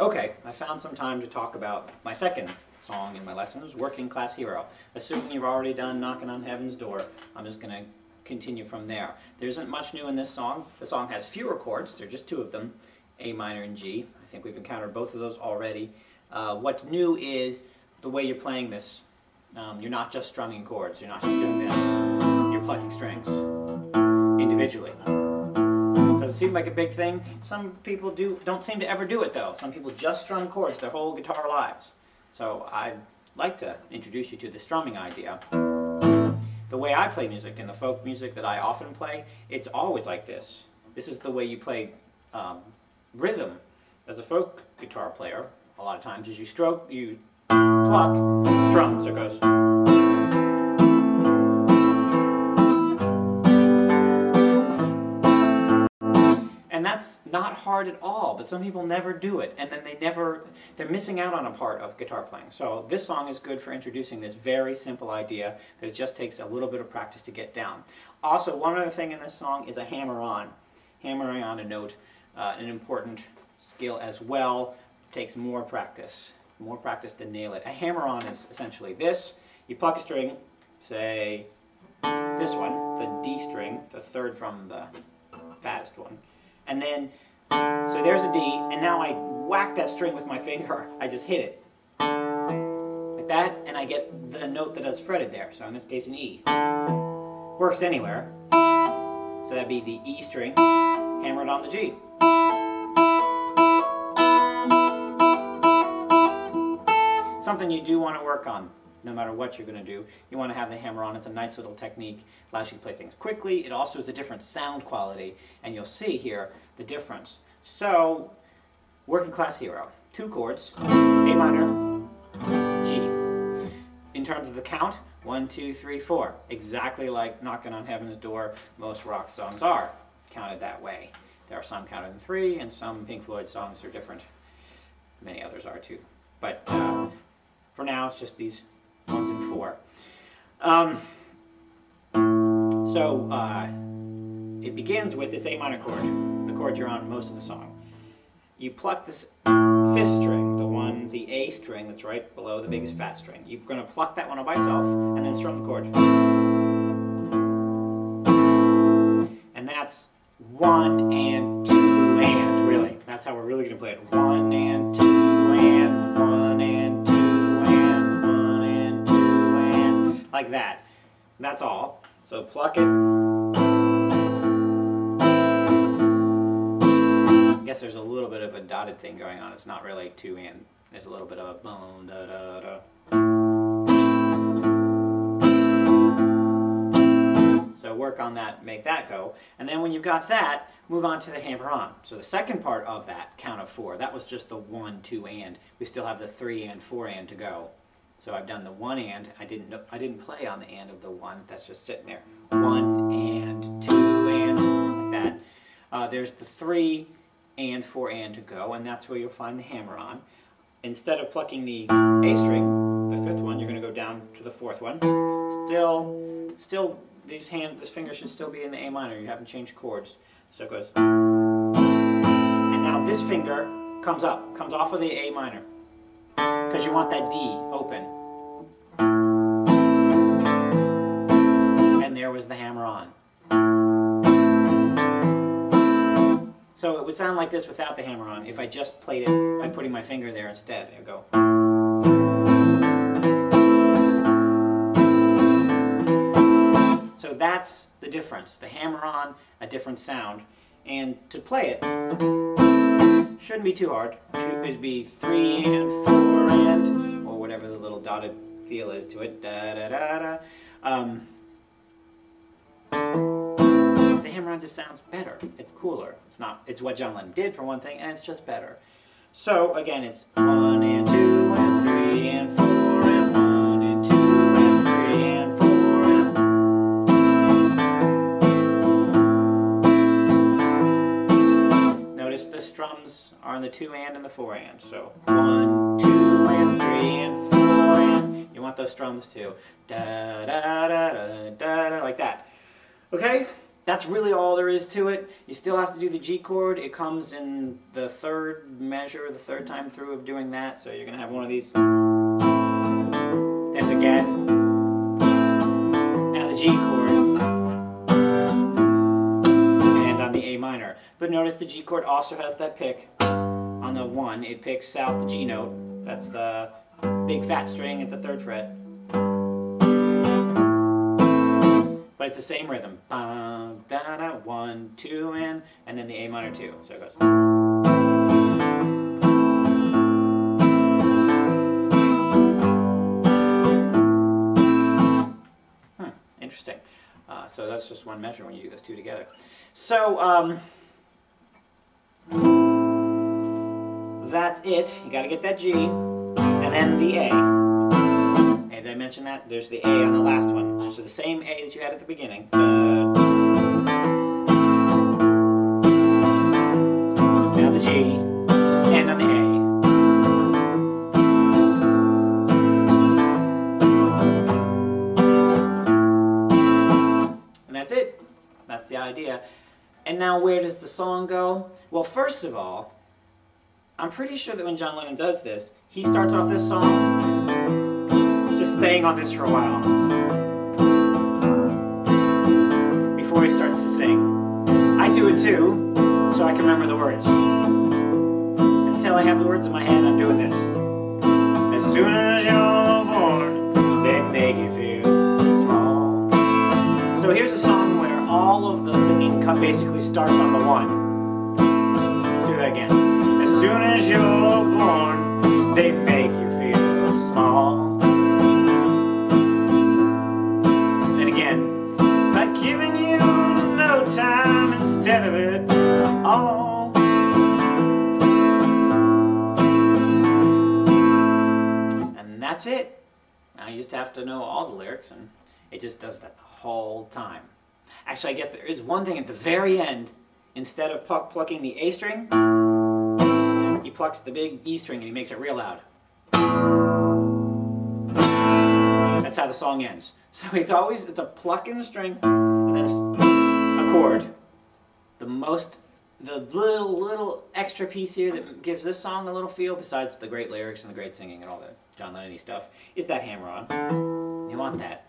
Okay, I found some time to talk about my second song in my lessons, Working Class Hero. Assuming you've already done Knocking on Heaven's Door, I'm just going to continue from there. There isn't much new in this song. The song has fewer chords, there are just two of them, A minor and G. I think we've encountered both of those already. What's new is the way you're playing this. You're not just strumming chords, you're not just doing this. You're plucking strings individually. Does it seem like a big thing? Some people don't seem to ever do it though. Some people just strum chords their whole guitar lives. So I'd like to introduce you to the strumming idea. The way I play music and the folk music that I often play, it's always like this. This is the way you play rhythm as a folk guitar player. A lot of times is you pluck strums. There goes. And that's not hard at all, but some people never do it, and then they're missing out on a part of guitar playing. So this song is good for introducing this very simple idea that it just takes a little bit of practice to get down. Also, one other thing in this song is a hammer-on. Hammering on a note, an important skill as well, takes more practice to nail it. A hammer-on is essentially this. You pluck a string, say this one, the D string, the third from the fattest one. And then, so there's a D, and now I whack that string with my finger. I just hit it. Like that, and I get the note that is fretted there. So in this case, an E. Works anywhere. So that'd be the E string, hammered on the G. Something you do want to work on, no matter what you're going to do. You want to have the hammer on. It's a nice little technique. Allows you to play things quickly. It also is a different sound quality, and you'll see here the difference. So, Working Class Hero. Two chords, A minor, G. In terms of the count, 1, 2, 3, 4. Exactly like Knocking on Heaven's Door, most rock songs are counted that way. There are some counted in 3, and some Pink Floyd songs are different. Many others are too. But for now, it's just these 1s and 4. It begins with this A minor chord, the chord you're on most of the song. You pluck this 5th string, the A string that's right below the biggest fat string. You're going to pluck that one all by itself and then strum the chord. And that's 1 and 2 and, really. That's how we're really going to play it. 1 and 2 and 1 and 2 and 1 and 2 and, like that. That's all. So pluck it. I guess there's a little bit of a dotted thing going on. It's not really 2 and. There's a little bit of a boom, da da da. So work on that, make that go. And then when you've got that, move on to the hammer-on. So the second part of that count of 4, that was just the 1, 2 and. We still have the 3 and 4 and to go. So I've done the 1 and. I didn't play on the and of the 1. That's just sitting there. 1 and 2 and, like that. There's the 3 and 4 and to go, and that's where you'll find the hammer-on. Instead of plucking the A string, the 5th one, you're going to go down to the 4th one. Still, this finger should still be in the A minor. You haven't changed chords. So it goes. And now this finger comes off of the A minor, because you want that D open. And there was the hammer-on. So it would sound like this without the hammer-on if I just played it by putting my finger there instead. It would go. So that's the difference. The hammer-on, a different sound. And to play it, shouldn't be too hard. It would be 3 and 4 and, or whatever the little dotted feel is to it. Da da da da. The hammer-on just sounds better. It's cooler. It's what John Lennon did for one thing, and it's just better. So again, it's 1 and 2 and 3 and 4 and 1 and 2 and 3 and 4 and. Notice the strums are on the 2 and the 4 and. So 1, 2 and 3 and 4 and. You want those strums too. Da da da da da da, like that. Okay? That's really all there is to it. You still have to do the G chord. It comes in the third measure, the third time through of doing that. So you're going to have one of these. Then again. Now the G chord. And on the A minor. But notice the G chord also has that pick. On the 1, it picks out the G note. That's the big fat string at the 3rd fret. But it's the same rhythm. Bum, da, da, 1, 2, and then the A minor 2. So it goes. Interesting. So that's just one measure when you do those two together. So that's it. You got to get that G, and then the A. And did I mention that? There's the A on the last one. So the same A that you had at the beginning. Now the G, and on the A. And that's it. That's the idea. And now where does the song go? Well, first of all, I'm pretty sure that when John Lennon does this, he starts off this song just staying on this for a while before he starts to sing. I do it too, so I can remember the words. Until I have the words in my head, I'm doing this. As soon as you're born, they make you feel small. So here's a song where all of the singing basically starts on the 1. Let's do that again. As soon as you're born, they make you feel small. Then again, by giving you no time instead of it all. And that's it. Now you just have to know all the lyrics, and it just does that the whole time. Actually, I guess there is one thing at the very end. Instead of plucking the A string, he plucks the big E string and he makes it real loud. That's how the song ends. So it's a pluck in the string and then a chord. The little extra piece here that gives this song a little feel, besides the great lyrics and the great singing and all the John Lennon-y stuff, is that hammer-on. You want that.